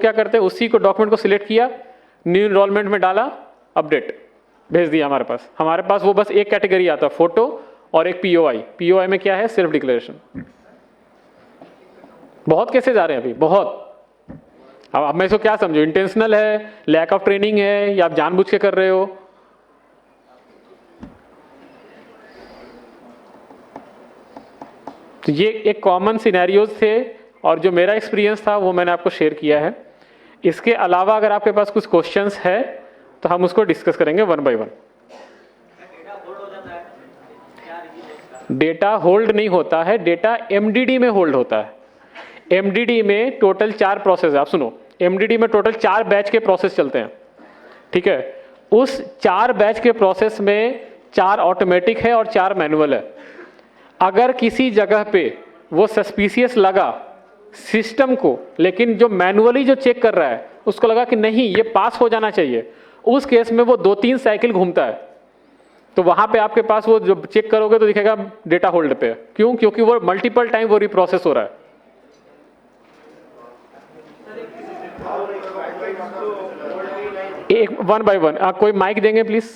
क्या करते हैं, उसी को डॉक्यूमेंट को सिलेक्ट किया, न्यू एनरोलमेंट में डाला, अपडेट भेज दिया हमारे पास वो बस एक कैटेगरी आता है, फोटो और एक पीओआई। पीओआई में क्या है, सेल्फ डिक्लेरेशन। बहुत केसेस आ रहे हैं अभी, बहुत। अब मैं इसको क्या समझू, इंटेंशनल है, लैक ऑफ ट्रेनिंग है, या आप जानबूझ के कर रहे हो? तो ये एक कॉमन सिनेरियोज थे और जो मेरा एक्सपीरियंस था वो मैंने आपको शेयर किया है। इसके अलावा अगर आपके पास कुछ क्वेश्चंस है तो हम उसको डिस्कस करेंगे one by one. Data hold नहीं होता है, डेटा एमडीडी में होल्ड होता है। एमडीडी में टोटल 4 प्रोसेस है, आप सुनो। एमडीडी में टोटल 4 बैच के प्रोसेस चलते हैं, ठीक है। उस 4 बैच के प्रोसेस में 4 ऑटोमेटिक है और 4 मैनुअल है। अगर किसी जगह पे वो सस्पिशियस लगा सिस्टम को, लेकिन जो मैनुअली जो चेक कर रहा है उसको लगा कि नहीं ये पास हो जाना चाहिए, उस केस में वो 2-3 साइकिल घूमता है। तो वहां पे आपके पास वो जो चेक करोगे तो दिखेगा डेटा होल्ड पे। क्यों? क्योंकि वो मल्टीपल टाइम वो रिप्रोसेस हो रहा है। एक वन बाय वन, कोई माइक देंगे प्लीज?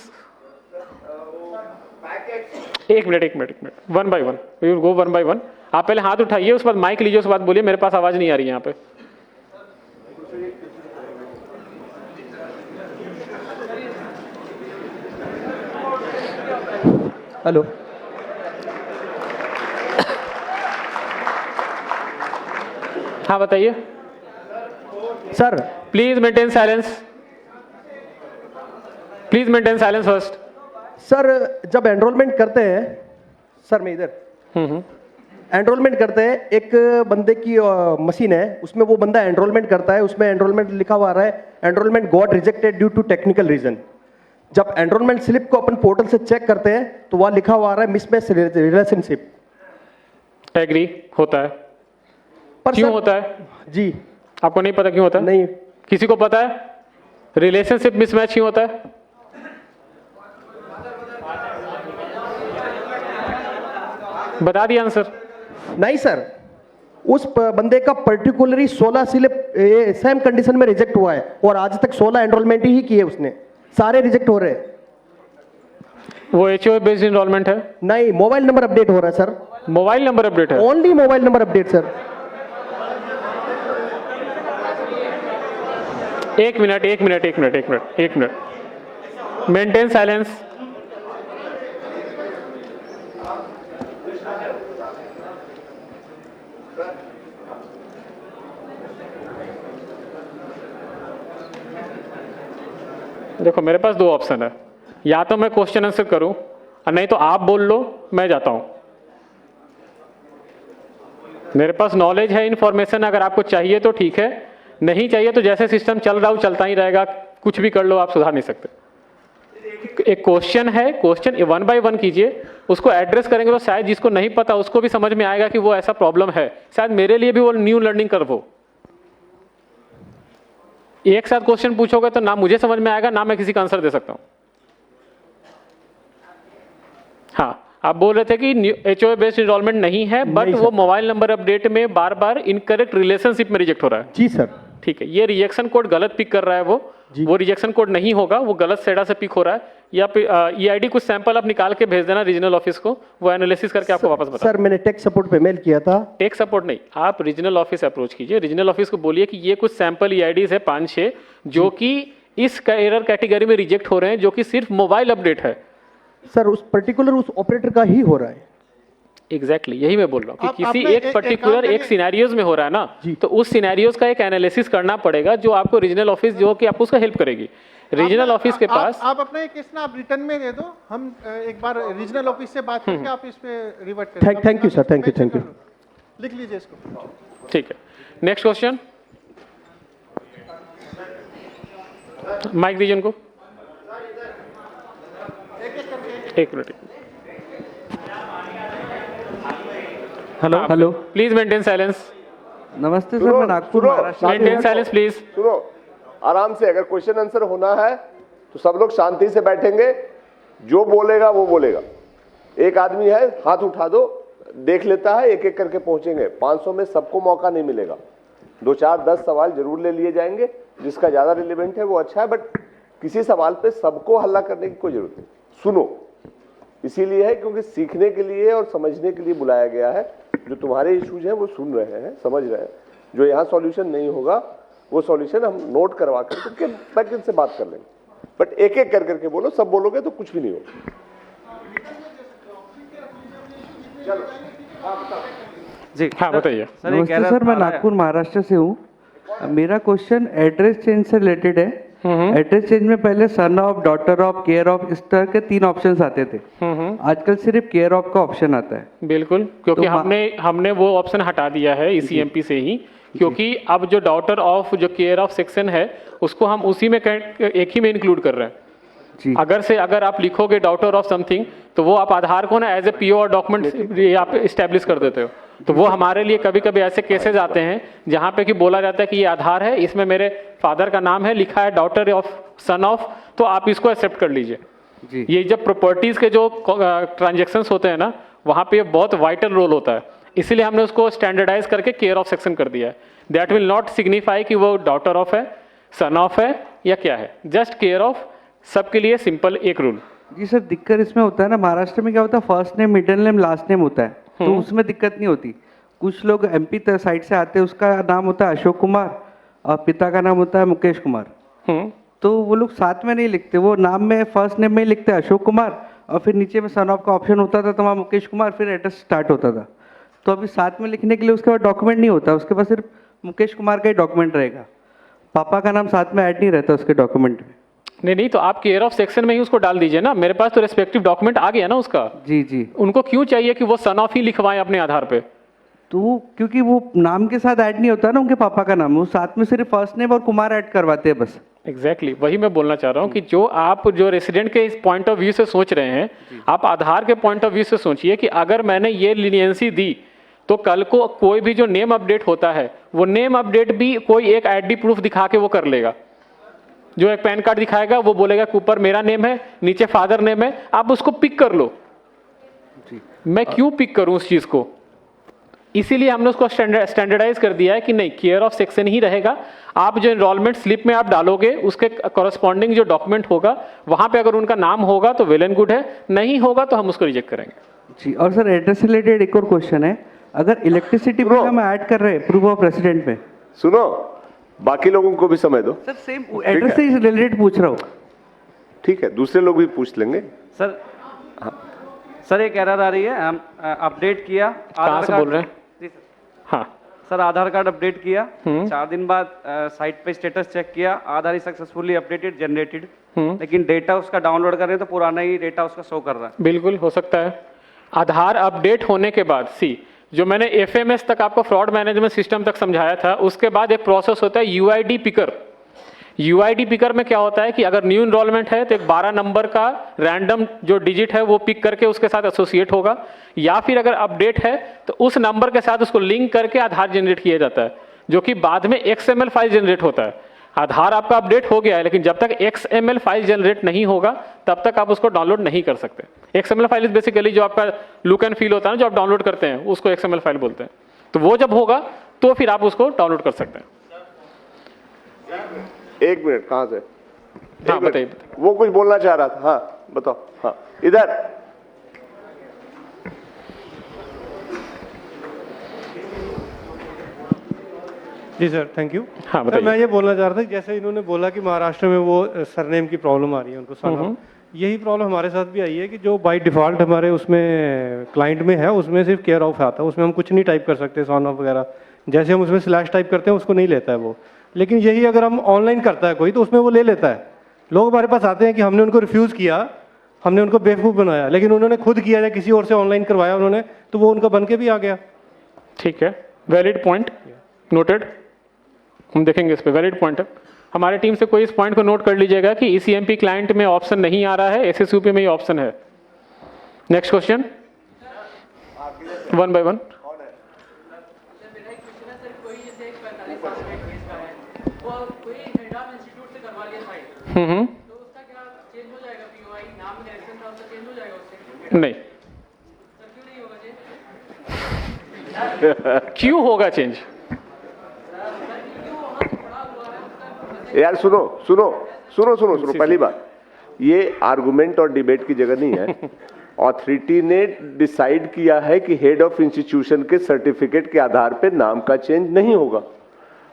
एक minute, one by one, we will go one by one. आप पहले हाथ उठाइए, उसके बाद माइक लीजिए, उसके बाद बोलिए। मेरे पास आवाज नहीं आ रही है यहाँ पे। हेलो हाँ बताइए sir. Please maintain silence, please maintain silence first. Sir जब एनरोलमेंट करते हैं, सर मैं इधर एनरोलमेंट करते हैं, एक बंदे की मशीन है, उसमें वो बंदा एनरोलमेंट करता है, उसमें एनरोलमेंट लिखा हुआ आ रहा है enrolment got rejected due to technical reason. जब एनरोलमेंट स्लिप को अपन पोर्टल से चेक करते हैं तो वह लिखा हुआ आ रहा है मिसमैच रिलेशनशिप। एग्री होता है, पर क्यों सर, होता है जी आपको नहीं पता क्यों होता है? नहीं। किसी को पता है रिलेशनशिप मिसमैच क्यों होता है? बता दिया आंसर। नहीं सर, उस बंदे का पर्टिकुलरली 16 स्लिप सेम कंडीशन में रिजेक्ट हुआ है और आज तक 16 एनरोलमेंट ही किए उसने, सारे रिजेक्ट हो रहे हैं। वो एचओए बेस्ड एनरोलमेंट है? नहीं, मोबाइल नंबर अपडेट हो रहा है सर। मोबाइल नंबर अपडेट है? Only mobile number update sir. एक मिनट, मेंटेन साइलेंस। देखो मेरे पास 2 ऑप्शन है, या तो मैं क्वेश्चन आंसर करूं और नहीं तो आप बोल लो, मैं जाता हूं। मेरे पास नॉलेज है, इंफॉर्मेशन अगर आपको चाहिए तो ठीक है, नहीं चाहिए तो जैसे सिस्टम चल रहा हो चलता ही रहेगा, कुछ भी कर लो, आप सुधार नहीं सकते। एक क्वेश्चन है, क्वेश्चन 1 बाय 1 कीजिए, उसको एड्रेस करेंगे तो शायद जिसको नहीं पता उसको भी समझ में आएगा कि वो ऐसा प्रॉब्लम है, शायद मेरे लिए भी वो न्यू लर्निंग कर्व हो। एक साथ क्वेश्चन पूछोगे तो ना मुझे समझ में आएगा, ना मैं किसी का आंसर दे सकता हूं। हाँ, आप बोल रहे थे कि एचओए बेस्ड एनरोलमेंट नहीं है, बट वो मोबाइल नंबर अपडेट में बार बार इनकरेक्ट रिलेशनशिप में रिजेक्ट हो रहा है। जी सर। ठीक है, ये रिजेक्शन कोड गलत पिक कर रहा है, वो रिजेक्शन कोड नहीं होगा, वो गलत सेडा से पिक हो रहा है। या ईआईडी कुछ सैंपल आप निकाल के भेज देना रीजनल ऑफिस को, वो एनालिसिस करके आपको वापस बता। सर मैंने टेक सपोर्ट पे मेल किया था। टेक सपोर्ट नहीं, आप रीजनल ऑफिस अप्रोच कीजिए, रीजनल ऑफिस को बोलिए कि ये कुछ सैंपल ईआईडीज है 5-6 जो कि इस एरर कैटेगरी में रिजेक्ट हो रहे हैं, जो कि सिर्फ मोबाइल अपडेट है। सर उस पर्टिकुलर उस ऑपरेटर का ही हो रहा है। एग्जैक्टली यही मैं बोल रहा हूँ कि किसी एक पर्टिकुलर एक सिनेरियोज में हो रहा है ना, तो उस सिनेरियोज का एक एनालिसिस करना पड़ेगा, जो आपको रीजनल ऑफिस जो कि आपको उसका हेल्प करेगी। रीजनल ऑफिस के पास आप अपना एक केस ना आप रिटर्न में दे दो, हम एक बार रीजनल ऑफिस से बात करके आप इस पे रिवर्ट करें। Thank you sir, thank you. लिख लीजिए इसको। ठीक है, नेक्स्ट क्वेश्चन। माइक दीजिए उनको। एक minute. Hello please maintain silence. नमस्ते सर, मैं Nagpur Maharashtra. Maintain silence please. सुनो आराम से, अगर क्वेश्चन आंसर होना है तो सब लोग शांति से बैठेंगे, जो बोलेगा वो बोलेगा। एक आदमी है, हाथ उठा दो, देख लेता है, एक एक करके पहुंचेंगे। 500 में सबको मौका नहीं मिलेगा। दो चार 10 सवाल जरूर ले लिए जाएंगे, जिसका ज्यादा रिलेवेंट है वो अच्छा है, बट किसी सवाल पे सबको हल्ला करने की कोई जरूरत नहीं। सुनो, इसीलिए है क्योंकि सीखने के लिए और समझने के लिए बुलाया गया है। जो तुम्हारे इश्यूज हैं वो सुन रहे हैं, समझ रहे हैं। जो यहाँ सॉल्यूशन नहीं होगा वो सॉल्यूशन हम नोट करवा करके बैक इनसे बात कर लेंगे, बट एक एक कर करके बोलो, सब बोलोगे तो कुछ भी नहीं होगा। चलो जी हाँ बताइए। सर, ये कह रहा सर मैं नागपुर महाराष्ट्र से हूँ। मेरा क्वेश्चन एड्रेस चेंज से रिलेटेड है। एड्रेस चेंज में पहले son of, daughter of, care of, इस तरह के 3 ऑप्शंस आते थे। आजकल सिर्फ केयर ऑफ का ऑप्शन आता है। बिल्कुल, क्योंकि हमने वो ऑप्शन हटा दिया है इसी एमपी से ही, क्योंकि अब जो डॉटर ऑफ, जो केयर ऑफ सेक्शन है, उसको हम उसी में एक ही में इंक्लूड कर रहे हैं जी। अगर आप लिखोगे डॉटर ऑफ समथिंग, तो वो आप आधार को ना एज ए पीओ और डॉक्यूमेंट आप इस्टेब्लिश कर देते हो। तो वो हमारे लिए कभी कभी ऐसे केसेस आते हैं जहाँ पे कि बोला जाता है कि ये आधार है, इसमें मेरे फादर का नाम है, लिखा है डॉटर ऑफ, सन ऑफ, तो आप इसको एक्सेप्ट कर लीजिए जी। ये जब प्रॉपर्टीज के जो ट्रांजेक्शंस होते हैं ना, वहाँ पे बहुत वाइटल रोल होता है, इसीलिए हमने उसको स्टैंडर्डाइज करके केयर ऑफ सेक्शन कर दिया है। दैट विल नॉट सिग्निफाई कि वो डॉटर ऑफ है, सन ऑफ है या क्या है, जस्ट केयर ऑफ, सबके लिए सिंपल एक रूल। जी सर, दिक्कत इसमें होता है ना, महाराष्ट्र में क्या होता है, first name, middle name, last name होता है, तो उसमें दिक्कत नहीं होती। कुछ लोग एमपी साइड से आते हैं, उसका नाम होता है अशोक कुमार और पिता का नाम होता है मुकेश कुमार, तो वो लोग साथ में नहीं लिखते, वो नाम में फर्स्ट नेम में ही लिखते हैं अशोक कुमार, और फिर नीचे में सन ऑफ का ऑप्शन होता था, तो वहाँ मुकेश कुमार, फिर एड्रेस स्टार्ट होता था। तो अभी साथ में लिखने के लिए उसके बाद डॉक्यूमेंट नहीं होता, उसके पास सिर्फ मुकेश कुमार का ही डॉक्यूमेंट रहेगा, पापा का नाम साथ में ऐड नहीं रहता उसके डॉक्यूमेंट में। नहीं, तो आप केयर ऑफ सेक्शन में ही उसको डाल दीजिए ना, मेरे पास तो रेस्पेक्टिव डॉक्यूमेंट आ गया ना उसका। जी जी। उनको क्यों चाहिए कि वो सन ऑफ ही लिखवाएं अपने आधार पे? तो क्योंकि वो नाम के साथ ऐड नहीं होता ना उनके पापा का नाम, वो साथ में सिर्फ फर्स्ट नेम और कुमार ऐड करवाते हैं बस। एग्जैक्टली वही मैं बोलना चाह रहा हूँ कि जो रेसिडेंट के इस पॉइंट ऑफ व्यू से सोच रहे हैं, आप आधार के पॉइंट ऑफ व्यू से सोचिए कि अगर मैंने ये लीनियंसी दी, तो कल को कोई भी जो नेम अपडेट होता है, वो नेम अपडेट भी कोई एक आईडी प्रूफ दिखा के वो कर लेगा। जो एक पैन कार्ड दिखाएगा, वो बोलेगा कि ऊपर मेरा नेम है, नीचे फादर नेम है, आप उसको पिक कर लो। मैं क्यों पिक करूं उस चीज को? इसीलिए हमने उसको स्टैंडर्डाइज कर दिया है कि नहीं, केयर ऑफ सेक्शन ही रहेगा। आप जो एनरोलमेंट स्लिप में आप डालोगे, उसके कॉरेस्पॉन्डिंग जो डॉक्यूमेंट होगा, वहां पे अगर उनका नाम होगा तो वेल एंड गुड है, नहीं होगा तो हम उसको रिजेक्ट करेंगे। जी। और सर, एड्रेस रिलेटेड एक और क्वेश्चन है, अगर इलेक्ट्रिसिटी बिल हम ऐड कर रहे हैं प्रूफ ऑफ रेसिडेंट में, सुनो, बाकी लोगों को भी समय दो। सर सेम एड्रेस से रिलेटेड पूछ रहा हूँ। ठीक है, दूसरे लोग भी पूछ लेंगे। सर सर एक एरर आ रही है, हम अपडेट किया, कहाँ से बोल रहे हैं? जी सर। हाँ सर, आधार कार्ड अपडेट किया, 4 दिन बाद साइट पे स्टेटस चेक किया, आधार इज सक्सेसफुली अपडेटेड जनरेटेड, लेकिन डेटा उसका डाउनलोड कर रहे हैं तो पुराना ही डेटा उसका शो कर रहा है। बिल्कुल हो सकता है। आधार अपडेट होने के बाद जो मैंने एफएमएस तक आपको फ्रॉड मैनेजमेंट सिस्टम तक समझाया था, उसके बाद एक प्रोसेस होता है यूआईडी पिकर। यूआईडी पिकर में क्या होता है कि अगर न्यू इनरोलमेंट है तो एक 12 नंबर का रैंडम जो डिजिट है वो पिक करके उसके साथ एसोसिएट होगा, या फिर अगर अपडेट है तो उस नंबर के साथ उसको लिंक करके आधार जनरेट किया जाता है, जो कि बाद में XML फाइल जनरेट होता है। आधार आपका अपडेट हो गया है, लेकिन जब तक XML फाइल जनरेट नहीं होगा तब तक आप उसको डाउनलोड नहीं कर सकते। XML फाइल इज बेसिकली जो आपका लुक एंड फील होता है ना, जो आप डाउनलोड करते हैं, उसको XML फाइल बोलते हैं। तो वो जब होगा तो फिर आप उसको डाउनलोड कर सकते हैं। एक मिनट, कहाँ से? हाँ बताइए। वो कुछ बोलना चाह रहा था। हाँ बताओ। हाँ इधर। जी सर, थैंक यू। हाँ सर, बताइए। मैं ये बोलना चाह रहा था, जैसे इन्होंने बोला कि महाराष्ट्र में वो सरनेम की प्रॉब्लम आ रही है उनको, सरनेम, यही प्रॉब्लम हमारे साथ भी आई है कि जो बाय डिफ़ॉल्ट हमारे उसमें क्लाइंट में है, उसमें सिर्फ केयर ऑफ आता है, उसमें हम कुछ नहीं टाइप कर सकते, सन ऑफ वगैरह, जैसे हम उसमें स्लैश टाइप करते हैं उसको नहीं लेता है वो। लेकिन यही अगर हम ऑनलाइन करता है कोई तो उसमें वो ले लेता है। लोग हमारे पास आते हैं कि हमने उनको रिफ्यूज़ किया, हमने उनको बेवकूफ़ बनाया, लेकिन उन्होंने खुद किया या किसी और से ऑनलाइन करवाया उन्होंने, तो वो उनका बन के भी आ गया। ठीक है, वैलिड पॉइंट, नोटेड। हम देखेंगे इस पे, वैलिड पॉइंट है। हमारे टीम से कोई इस पॉइंट को नोट कर लीजिएगा कि ECMP क्लाइंट में ऑप्शन नहीं आ रहा है, SSUP में ही ऑप्शन है। Next question, 1 by 1। नहीं, क्यों होगा चेंज? यार सुनो सुनो सुनो सुनो सुनो, पहली बात, ये आर्गुमेंट और डिबेट की जगह नहीं है। ऑथोरिटी ने डिसाइड किया है कि हेड ऑफ इंस्टीट्यूशन के सर्टिफिकेट के आधार पे नाम का चेंज नहीं होगा,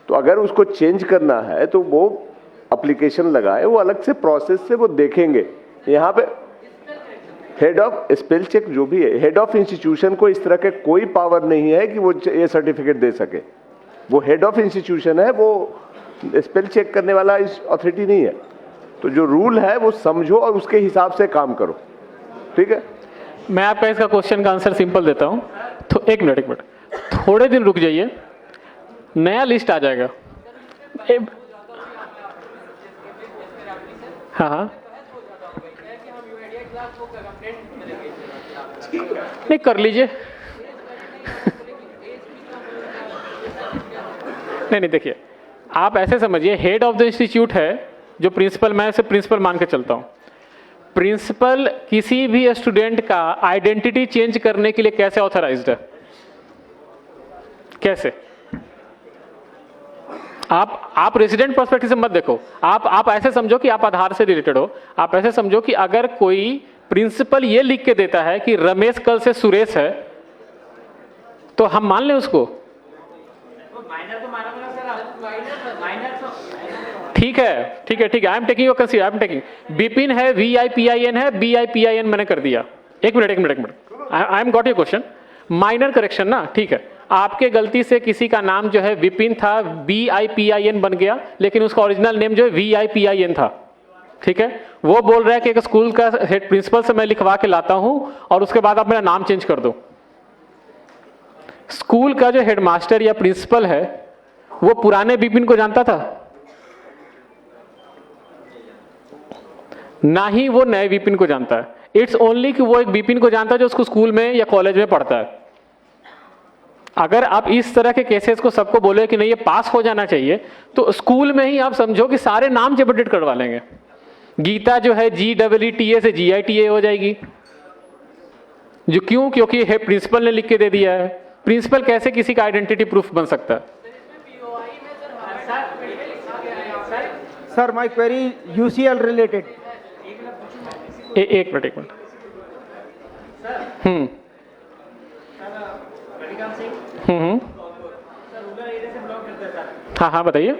तो अगर उसको चेंज करना है तो वो एप्लीकेशन लगाए, वो अलग से प्रोसेस से वो देखेंगे। यहाँ पे हेड ऑफ स्पेल चेक जो भी है, हेड ऑफ इंस्टीट्यूशन को इस तरह के कोई पावर नहीं है कि वो ये सर्टिफिकेट दे सके। वो हेड ऑफ इंस्टीट्यूशन है, वो स्पेल चेक करने वाला इस अथॉरिटी नहीं है। तो जो रूल है वो समझो और उसके हिसाब से काम करो, ठीक है। मैं आपका इसका क्वेश्चन का आंसर सिंपल देता हूँ। तो एक मिनट, थोड़े दिन रुक जाइए, नया लिस्ट आ जाएगा। हाँ हाँ, नहीं कर लीजिए। नहीं देखिए, आप ऐसे समझिए, हेड ऑफ द इंस्टीट्यूट है जो प्रिंसिपल, मैं इसे प्रिंसिपल मान के चलता हूं। प्रिंसिपल किसी भी स्टूडेंट का आइडेंटिटी चेंज करने के लिए कैसे ऑथराइज्ड है? कैसे? आप रेसिडेंट पर्सपेक्टिव से मत देखो, आप ऐसे समझो कि आप आधार से रिलेटेड हो। आप ऐसे समझो कि अगर कोई प्रिंसिपल ये लिख के देता है कि रमेश कल से सुरेश है, तो हम मान लें उसको? ठीक है, I am taking your consider, I am taking. Bipin है, VIPIN है, BIPIN मैंने कर दिया। एक minute, I am got your question. Minor correction ना, ठीक है। आपके गलती से किसी का नाम जो है विपिन था, BIPIN बन गया, लेकिन उसका ओरिजिनल नेम जो है VIPIN था, ठीक है। वो बोल रहा है कि एक स्कूल का हेड प्रिंसिपल से मैं लिखवा के लाता हूं और उसके बाद आप मेरा नाम चेंज कर दो। स्कूल का जो हेडमास्टर या प्रिंसिपल है वो पुराने बिपिन को जानता था? ना ही वो नए विपिन को जानता है। इट्स ओनली कि वो एक विपिन को जानता है जो उसको स्कूल में या कॉलेज में पढ़ता है। अगर आप इस तरह के केसेस को सबको बोले कि नहीं ये पास हो जाना चाहिए, तो स्कूल में ही आप समझो कि सारे नाम जब अपडेट करवा लेंगे। गीता जो है GEETA से GITA हो जाएगी। जो क्यों? क्योंकि है प्रिंसिपल ने लिख के दे दिया है। प्रिंसिपल कैसे किसी का आइडेंटिटी प्रूफ बन सकता है? Sir my query UCL related. एक मिनट। हाँ बताइए।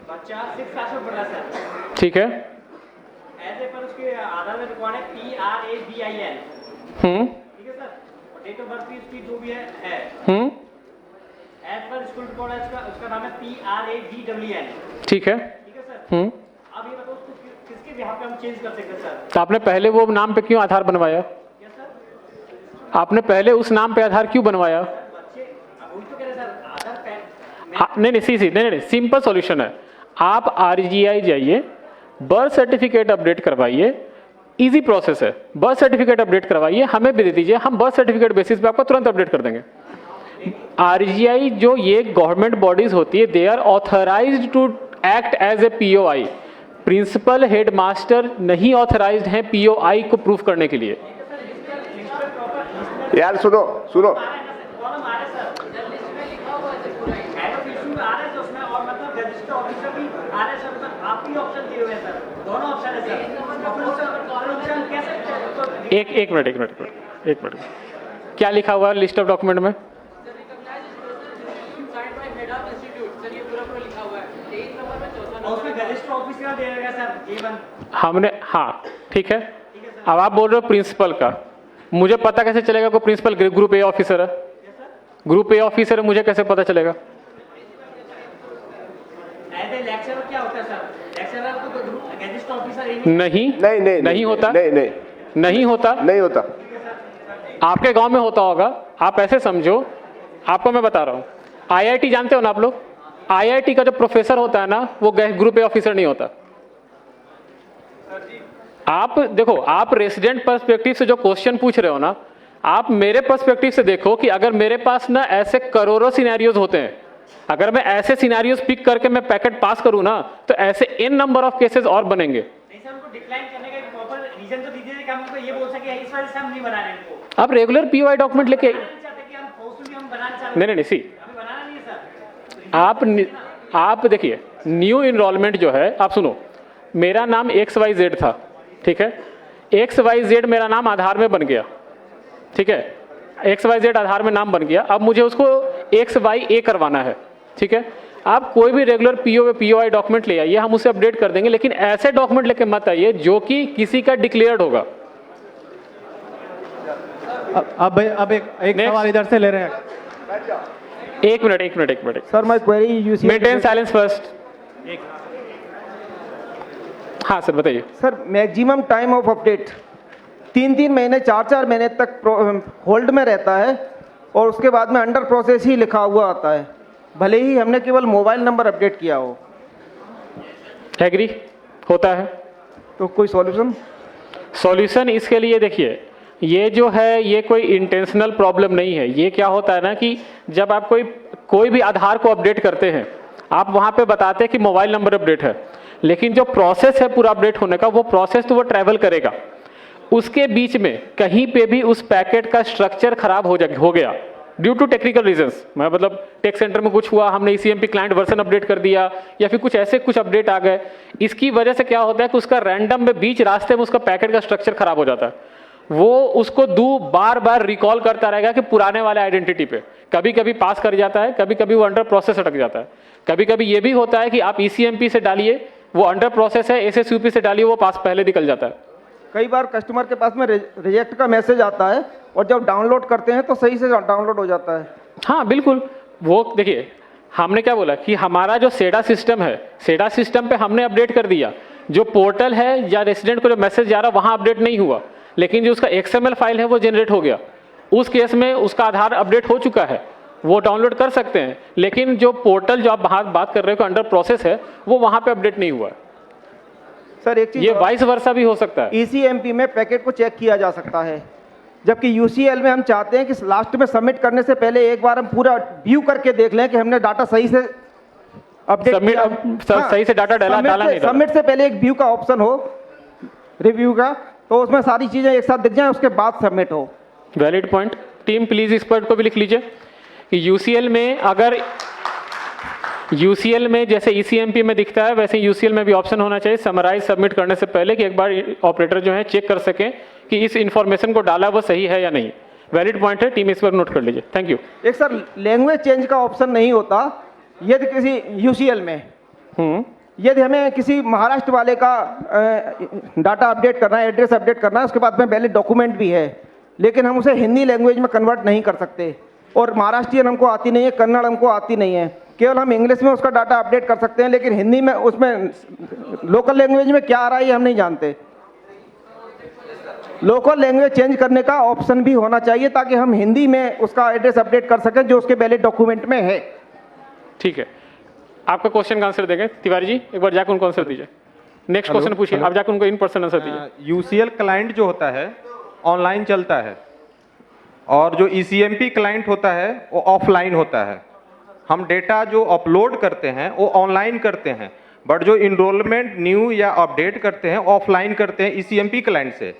बच्चा 6 क्लास में पढ़ रहा है सर, ठीक है। ऐसे पर उसके आधार में रिकॉर्ड है PRABIN, ठीक है सर। डेट ऑफ बर्थ भी उसकी जो भी है एज पर स्कूल रिकॉर्ड है उसका नाम है PRAGWN, ठीक है सर। अब ये बताओ उसको किसके बिहाफ पे हम चेंज कर सकते हैं सर? तो आपने पहले वो नाम पे क्यों आधार बनवाया? क्या सर? आपने पहले उस नाम पे आधार क्यों बनवाया? बच्चे अब वही तो कह रहे हैं सर, आधार पैन नहीं, सिंपल सॉल्यूशन है। आप RGI जाइए, बर्थ सर्टिफिकेट अपडेट करवाइए, इजी प्रोसेस है। बर्थ सर्टिफिकेट अपडेट करवाइए, हमें भी दे दीजिए, हम बर्थ सर्टिफिकेट बेसिस पे आपको तुरंत अपडेट कर देंगे। RGI जो ये गवर्नमेंट बॉडीज होती है, they are authorised to act as a POI। Principal headmaster नहीं ऑथराइज्ड हैं POI को प्रूफ करने के लिए। यार सुनो सुनो, प्रॉब्लम आ रहा है सर, हेड ऑफ इशू आ रहा है उसमें, और मतलब रजिस्टर ऑफिसर भी आ रहा है सर। मतलब आप ही ऑप्शन दिए हुए हैं सर, दोनों ऑप्शन है सर। ऑप्शन कैसे? एक मिनट, क्या लिखा हुआ है लिस्ट ऑफ डॉक्यूमेंट में? उसमें रजिस्टर ऑफिसर दे देगा सर A1। हमने, हाँ ठीक है। अब आप बोल रहे हो प्रिंसिपल का, मुझे पता कैसे चलेगा कोई प्रिंसिपल ग्रुप A ऑफिसर है? ग्रुप A ऑफिसर है, मुझे कैसे पता चलेगा? ऐसे लेक्चरर क्या होता है सर? लेक्चरर को तो ग्रुप रजिस्टर ऑफिसर नहीं होता। नहीं होता। आपके गांव में होता होगा, आप ऐसे समझो, आपको मैं बता रहा हूँ। IIT जानते हो ना आप लोग? IIT का जो प्रोफेसर होता है ना, वो ग्रुप A ऑफिसर नहीं होता। आप देखो, आप रेसिडेंट पर्सपेक्टिव से जो क्वेश्चन पूछ रहे हो ना, आप मेरे पर्सपेक्टिव से देखो कि अगर मेरे पास ना ऐसे करोड़ों सिनेरियोज होते हैं, अगर मैं ऐसे सिनेरियोज पिक करके मैं पैकेट पास करूं ना, तो ऐसे इन नंबर ऑफ केसेस और बनेंगे। नहीं सर, उनको डिक्लाइन करने का एक प्रॉपर रीजन तो दीजिए कि हम उनको ये बोल सके इस वजह से हम नहीं बना रहे इनको। आप रेगुलर POI डॉक्यूमेंट लेके चाहते कि हम फोर्सफुली हम बनाना चाहते नहीं सी बनाना नहीं है सर। आप देखिए न्यू इनरोलमेंट जो है, आप सुनो, मेरा नाम XYZ था, ठीक है, XYZ मेरा नाम आधार में बन गया, ठीक है, XYZ आधार में नाम बन गया, अब मुझे उसको XYA करवाना है, ठीक है। आप कोई भी रेगुलर POI डॉक्यूमेंट ले आइए, हम उसे अपडेट कर देंगे, लेकिन ऐसे डॉक्यूमेंट लेके मत आइए जो कि किसी का डिक्लेयर्ड होगा। अब एक सवाल इधर से ले रहे हैं। एक minute sir my query UCL maintain silence first. हाँ सर बताइए। Sir maximum time of update 3-3 महीने 4-4 महीने तक होल्ड में रहता है और उसके बाद में अंडर प्रोसेस ही लिखा हुआ आता है, भले ही हमने केवल मोबाइल नंबर अपडेट किया हो। एग्री होता है। तो कोई सॉल्यूशन इसके लिए देखिए, ये जो है ये कोई इंटेंशनल प्रॉब्लम नहीं है। ये क्या होता है ना कि जब आप कोई भी आधार को अपडेट करते हैं, आप वहाँ पे बताते हैं कि मोबाइल नंबर अपडेट है, लेकिन जो प्रोसेस है पूरा अपडेट होने का, वो प्रोसेस तो वो ट्रैवल करेगा, उसके बीच में कहीं पे भी उस पैकेट का स्ट्रक्चर खराब हो गया ड्यू टू टेक्निकल रीजंस, मैं मतलब टेक सेंटर में कुछ हुआ, हमने ECMP क्लाइंट वर्जन अपडेट कर दिया या फिर कुछ ऐसे कुछ अपडेट आ गए, इसकी वजह से क्या होता है कि उसका रैंडम में बीच रास्ते में उसका पैकेट का स्ट्रक्चर खराब हो जाता है। वो उसको बार बार रिकॉल करता रहेगा कि पुराने वाले आइडेंटिटी पे, कभी कभी पास कर जाता है, कभी कभी वो अंडर प्रोसेस अटक जाता है, कभी कभी ये भी होता है कि आप ECMP से डालिए, वो अंडर प्रोसेस है, SSUP से डालिए, वो पास पहले निकल जाता है। कई बार कस्टमर के पास में रिजेक्ट का मैसेज आता है और जब डाउनलोड करते हैं तो सही से डाउनलोड हो जाता है। हाँ बिल्कुल, वो देखिए हमने क्या बोला कि हमारा जो सेडा सिस्टम है, सेडा सिस्टम पे हमने अपडेट कर दिया, जो पोर्टल है या रेसिडेंट को जो मैसेज जा रहा वहाँ अपडेट नहीं हुआ, लेकिन जो उसका XML फाइल है वो जनरेट हो गया, उस केस में उसका आधार अपडेट हो चुका है, वो डाउनलोड कर सकते हैं, लेकिन जो पोर्टल जो आप बात कर रहे हो अंडर प्रोसेस है, वो वहाँ पे अपडेट नहीं हुआ है। सर एक चीज, ये वाइस वर्सा भी हो सकता है। ECMP में पैकेट को चेक किया जा सकता है, जबकि UCL में हम चाहते हैं कि लास्ट में सबमिट करने से पहले एक बार हम पूरा व्यू करके देख लें कि हमने डाटा सही से अपडेट सही से डाटा डाला नहीं। सबमिट से पहले एक व्यू का ऑप्शन हो, रिव्यू का, तो उसमें सारी चीजें एक साथ दिख जाएं, उसके बाद सबमिट हो। Valid point. टीम प्लीज इस पॉइंट को भी लिख लीजिए कि UCL में अगर UCL में जैसे ECMP में दिखता है, वैसे UCL में भी ऑप्शन होना चाहिए समराइज सबमिट करने से पहले, कि एक बार ऑपरेटर जो है चेक कर सकें कि इस इंफॉर्मेशन को डाला वो सही है या नहीं। वैलिड पॉइंट है, टीम इस पर नोट कर लीजिए। Thank you. एक सर लैंग्वेज चेंज का ऑप्शन नहीं होता यदि किसी UCL में, यदि हमें किसी महाराष्ट्र वाले का डाटा अपडेट करना है, एड्रेस अपडेट करना है, उसके बाद में वैलिड डॉक्यूमेंट भी है, लेकिन हम उसे हिंदी लैंग्वेज में कन्वर्ट नहीं कर सकते, और महाराष्ट्रियन हमको आती नहीं है, कन्नड़ हमको आती नहीं है, केवल हम इंग्लिश में उसका डाटा अपडेट कर सकते हैं, लेकिन हिंदी में उसमें लोकल लैंग्वेज में क्या आ रहा है हम नहीं जानते। लोकल लैंग्वेज चेंज करने का ऑप्शन भी होना चाहिए ताकि हम हिंदी में उसका एड्रेस अपडेट कर सकें जो उसके वैलिड डॉक्यूमेंट में है। ठीक है, आपका क्वेश्चन का आंसर देंगे तिवारी जी, एक बार जाकर उनको आंसर दीजिए। नेक्स्ट क्वेश्चन पूछिए, आप जाकर उनको इन पर्सन आंसर दीजिए। UCL क्लाइंट जो होता है ऑनलाइन चलता है और जो ECMP क्लाइंट होता है वो ऑफलाइन होता है। हम डेटा जो अपलोड करते हैं वो ऑनलाइन करते हैं, बट जो इनरोलमेंट न्यू या अपडेट करते हैं ऑफलाइन करते हैं ECMP क्लाइंट से।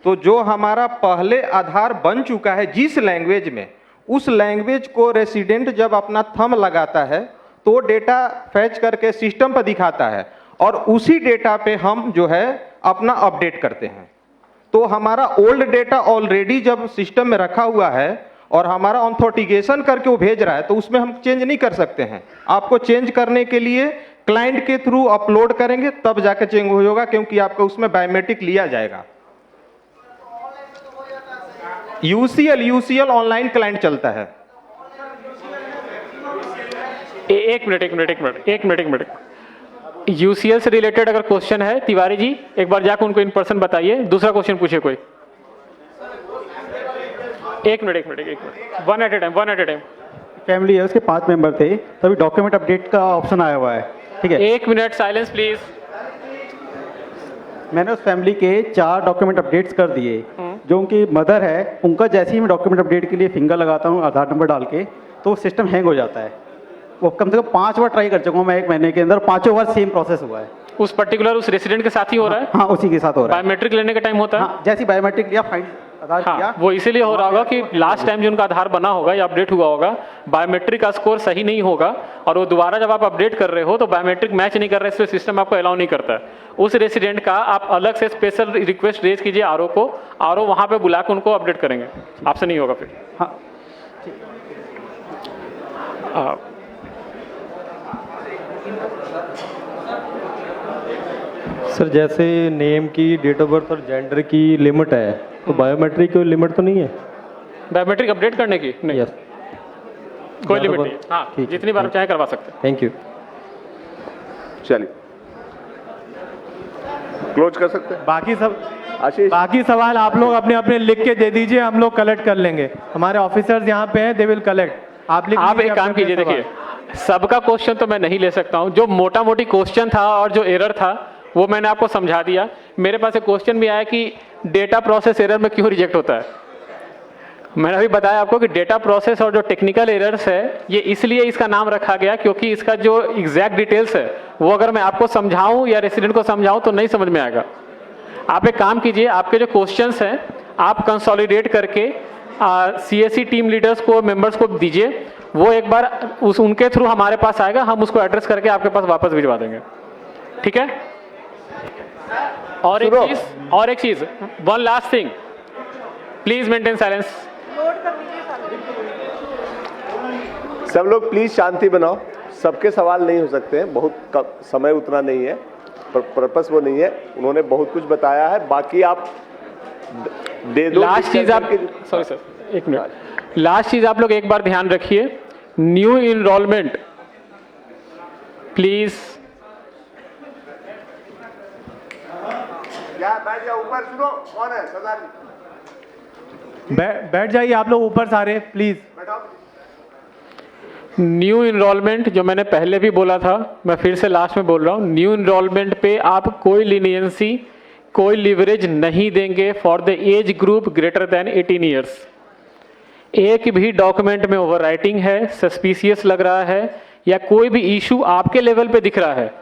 तो जो हमारा पहले आधार बन चुका है जिस लैंग्वेज में, उस लैंग्वेज को रेसिडेंट जब अपना थंब लगाता है तो डेटा फैच करके सिस्टम पर दिखाता है और उसी डेटा पे हम जो है अपना अपडेट करते हैं। तो हमारा ओल्ड डेटा ऑलरेडी जब सिस्टम में रखा हुआ है और हमारा ऑथेंटिकेशन करके वो भेज रहा है, तो उसमें हम चेंज नहीं कर सकते हैं। आपको चेंज करने के लिए क्लाइंट के थ्रू अपलोड करेंगे तब जाके चेंज होगा, क्योंकि आपका उसमें बायोमेट्रिक लिया जाएगा। UCL ऑनलाइन क्लाइंट चलता है। एक मिनट। UCL से रिलेटेड अगर क्वेश्चन है तिवारी जी, एक बार जाकर उनको इन पर्सन बताइए। दूसरा क्वेश्चन पूछिए कोई। एक minute, one at a time. Family है, उसके 5 मेंबर थे, तभी डॉक्यूमेंट अपडेट का ऑप्शन आया हुआ है, ठीक है। 1 मिनट साइलेंस प्लीज। मैंने उस फैमिली के 4 डॉक्यूमेंट अपडेट्स कर दिए। जो उनकी मदर है, उनका जैसे ही मैं डॉक्यूमेंट अपडेट के लिए फिंगर लगाता हूँ आधार नंबर डाल के, तो सिस्टम हैंग हो जाता है। वो कम से कम 5 बार ट्राई कर चुका हूँ मैं 1 महीने के अंदर, 5 बार सेम प्रोसेस हुआ है। उस पर्टिकुलर उस रेसिडेंट के साथ ही हो रहा है? हाँ, उसी के साथ हो रहा है। बायोमेट्रिक लेने का टाइम होता है? हाँ, जैसे बायोमेट्रिक लिया फाइन आधार किया। हाँ, वो इसीलिए हो रहा होगा कि लास्ट टाइम जो उनका आधार बना होगा या अपडेट हुआ होगा, बायोमेट्रिक का स्कोर सही नहीं होगा और वो दोबारा जब आप अपडेट कर रहे हो तो बायोमेट्रिक मैच नहीं कर रहे, इसलिए सिस्टम आपको अलाउ नहीं करता है। उस रेसिडेंट का आप अलग से स्पेशल रिक्वेस्ट रेज कीजिए आरओ को, आरओ वहाँ पे बुला के उनको अपडेट करेंगे, आपसे नहीं होगा फिर। हाँ सर जैसे नेम की, डेट ऑफ बर्थ और जेंडर की लिमिट है, तो बायोमेट्रिक की लिमिट तो नहीं है? बायोमेट्रिक अपडेट करने की नहीं, यस, कोई लिमिट नहीं। हाँ, जितनी बार चाहे करवा सकते हैं। Thank you. चलिए क्लोज कर सकते हैं। बाकी सवाल आप लोग अपने अपने लिख के दे दीजिए, हम लोग कलेक्ट कर लेंगे। हमारे ऑफिसर्स यहाँ पे हैं, दे विल कलेक्ट। आप एक काम कीजिए, देखिए सबका क्वेश्चन तो मैं नहीं ले सकता हूँ, जो मोटा मोटी क्वेश्चन था और जो एरर था वो मैंने आपको समझा दिया। मेरे पास एक क्वेश्चन भी आया कि डेटा प्रोसेस एरर में क्यों रिजेक्ट होता है। मैंने अभी बताया आपको कि डेटा प्रोसेस और जो टेक्निकल एरर्स है ये इसलिए इसका नाम रखा गया क्योंकि इसका जो एग्जैक्ट डिटेल्स है वो अगर मैं आपको समझाऊं या रेसिडेंट को समझाऊं तो नहीं समझ में आएगा। आप एक काम कीजिए, आपके जो क्वेश्चंस हैं आप कंसोलिडेट करके सीएससी टीम लीडर्स को, मेंबर्स को दीजिए, वो एक बार उनके थ्रू हमारे पास आएगा, हम उसको एड्रेस करके आपके पास वापस भिजवा देंगे, ठीक है। और एक चीज, one last thing, please maintain silence. सब लोग प्लीज शांति बनाओ, सबके सवाल नहीं हो सकते हैं, बहुत समय उतना नहीं है, पर्पस वो नहीं है, उन्होंने बहुत कुछ बताया है, बाकी आप दे दो। लास्ट चीज आप, सॉरी सर एक मिनट, लास्ट चीज आप लोग एक बार ध्यान रखिए, न्यू इनरोलमेंट प्लीज। बैठ जाओ ऊपर, सुनो कौन है सरदार जी, बैठ जाइए आप लोग ऊपर सारे प्लीज। न्यू इनरोलमेंट जो मैंने पहले भी बोला था, मैं फिर से लास्ट में बोल रहा हूँ, न्यू इनरोलमेंट पे आप कोई लीनियंसी, कोई लिवरेज नहीं देंगे for the age group greater than 18 years. एक भी डॉक्यूमेंट में ओवरराइटिंग है, सस्पिशियस लग रहा है या कोई भी इशू आपके लेवल पे दिख रहा है,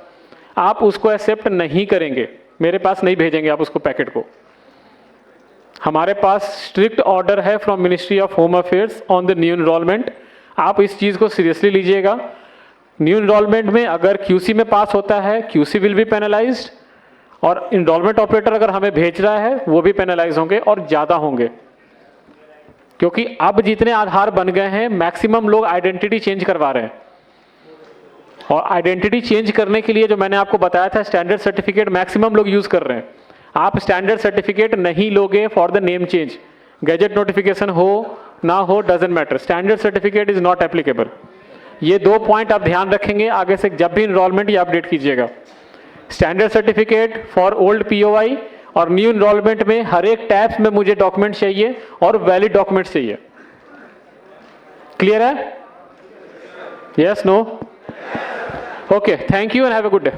आप उसको एक्सेप्ट नहीं करेंगे, मेरे पास नहीं भेजेंगे आप उसको पैकेट को। हमारे पास स्ट्रिक्ट ऑर्डर है from ministry of home affairs on the new enrolment, आप इस चीज़ को सीरियसली लीजिएगा। न्यू इनरोलमेंट में अगर क्यूसी में पास होता है, क्यूसी विल बी पेनलाइज्ड, और इनरोलमेंट ऑपरेटर अगर हमें भेज रहा है वो भी पेनलाइज होंगे और ज़्यादा होंगे, क्योंकि अब जितने आधार बन गए हैं मैक्सिमम लोग आइडेंटिटी चेंज करवा रहे हैं, और आइडेंटिटी चेंज करने के लिए जो मैंने आपको बताया था स्टैंडर्ड सर्टिफिकेट मैक्सिमम लोग यूज़ कर रहे हैं। आप स्टैंडर्ड सर्टिफिकेट नहीं लोगे for the name change, gadget notification हो ना हो doesn't matter, standard certificate is not applicable. ये 2 पॉइंट आप ध्यान रखेंगे आगे से जब भी इनरोलमेंट या अपडेट कीजिएगा। Standard certificate for old POI और न्यू इनरोलमेंट में हर एक टैब्स में मुझे डॉक्यूमेंट चाहिए और वैलिड डॉक्यूमेंट चाहिए। क्लियर है? Yes, no? Okay, thank you and have a good day.